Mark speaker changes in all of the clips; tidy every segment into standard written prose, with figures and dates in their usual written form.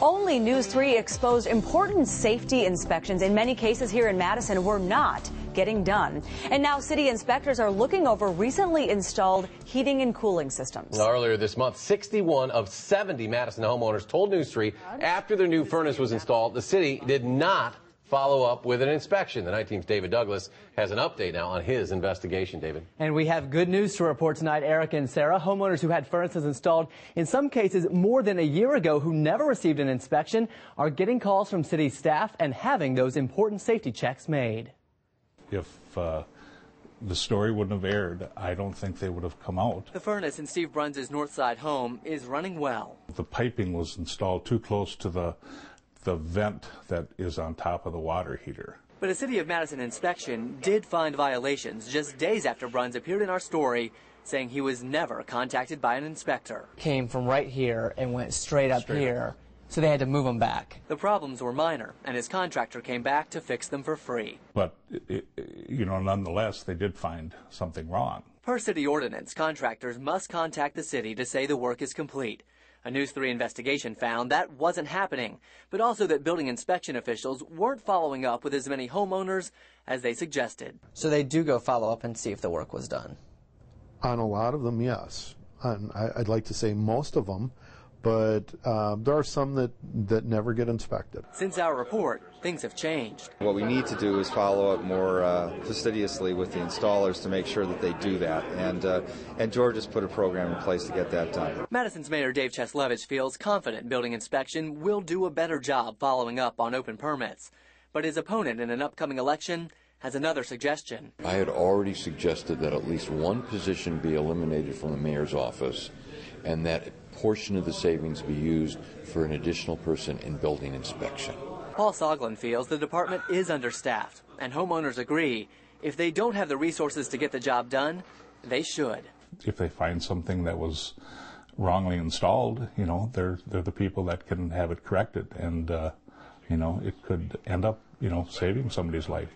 Speaker 1: Only News 3 exposed important safety inspections in many cases here in Madison were not getting done. And now city inspectors are looking over recently installed heating and cooling systems.
Speaker 2: Earlier this month, 61 of 70 Madison homeowners told News 3 after their new furnace was installed, the city did not follow up with an inspection. The 19's David Douglas has an update now on his investigation. David.
Speaker 3: And we have good news to report tonight, Eric and Sarah. Homeowners who had furnaces installed in some cases more than a year ago who never received an inspection are getting calls from city staff and having those important safety checks made.
Speaker 4: If the story wouldn't have aired, I don't think they would have come out.
Speaker 3: The furnace in Steve Bruns' Northside home is running well.
Speaker 4: The piping was installed too close to the vent that is on top of the water heater.
Speaker 3: But a City of Madison inspection did find violations just days after Bruns appeared in our story saying he was never contacted by an inspector. Came from right here and went straight up here, so they had to move him back. The problems were minor, and his contractor came back to fix them for free.
Speaker 4: But, nonetheless, they did find something wrong.
Speaker 3: Per city ordinance, contractors must contact the city to say the work is complete. A News 3 investigation found that wasn't happening, but also that building inspection officials weren't following up with as many homeowners as they suggested. So they do go follow up and see if the work was done?
Speaker 5: On a lot of them, yes. I'd like to say most of them, but there are some that never get inspected. Since
Speaker 3: our report, things have changed.
Speaker 6: What we need to do is follow up more fastidiously with the installers to make sure that they do that, and George has put a program in place to get that done.
Speaker 3: Madison's Mayor Dave Cheslevich feels confident building inspection will do a better job following up on open permits, but his opponent in an upcoming election has another suggestion.
Speaker 7: I had already suggested that at least one position be eliminated from the mayor's office, and that a portion of the savings be used for an additional person in building inspection.
Speaker 3: Paul Soglin feels the department is understaffed, and homeowners agree if they don't have the resources to get the job done, they should.
Speaker 4: If they find something that was wrongly installed, they're the people that can have it corrected, and it could end up, saving somebody's life.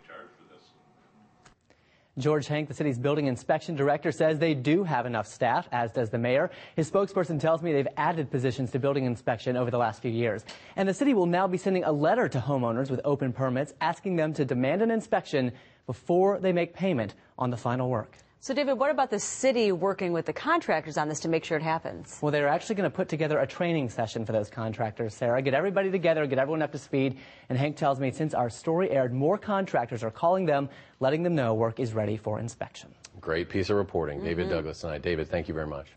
Speaker 3: George Hank, the city's building inspection director, says they do have enough staff, as does the mayor. His spokesperson tells me they've added positions to building inspection over the last few years. And the city will now be sending a letter to homeowners with open permits asking them to demand an inspection before they make payment on the final work.
Speaker 1: So, David, what about the city working with the contractors on this to make sure it happens?
Speaker 3: Well, they're actually going to put together a training session for those contractors, Sarah. Get everybody together, get everyone up to speed. And Hank tells me since our story aired, more contractors are calling them, letting them know work is ready for inspection.
Speaker 2: Great piece of reporting. David Douglas tonight. David, thank you very much.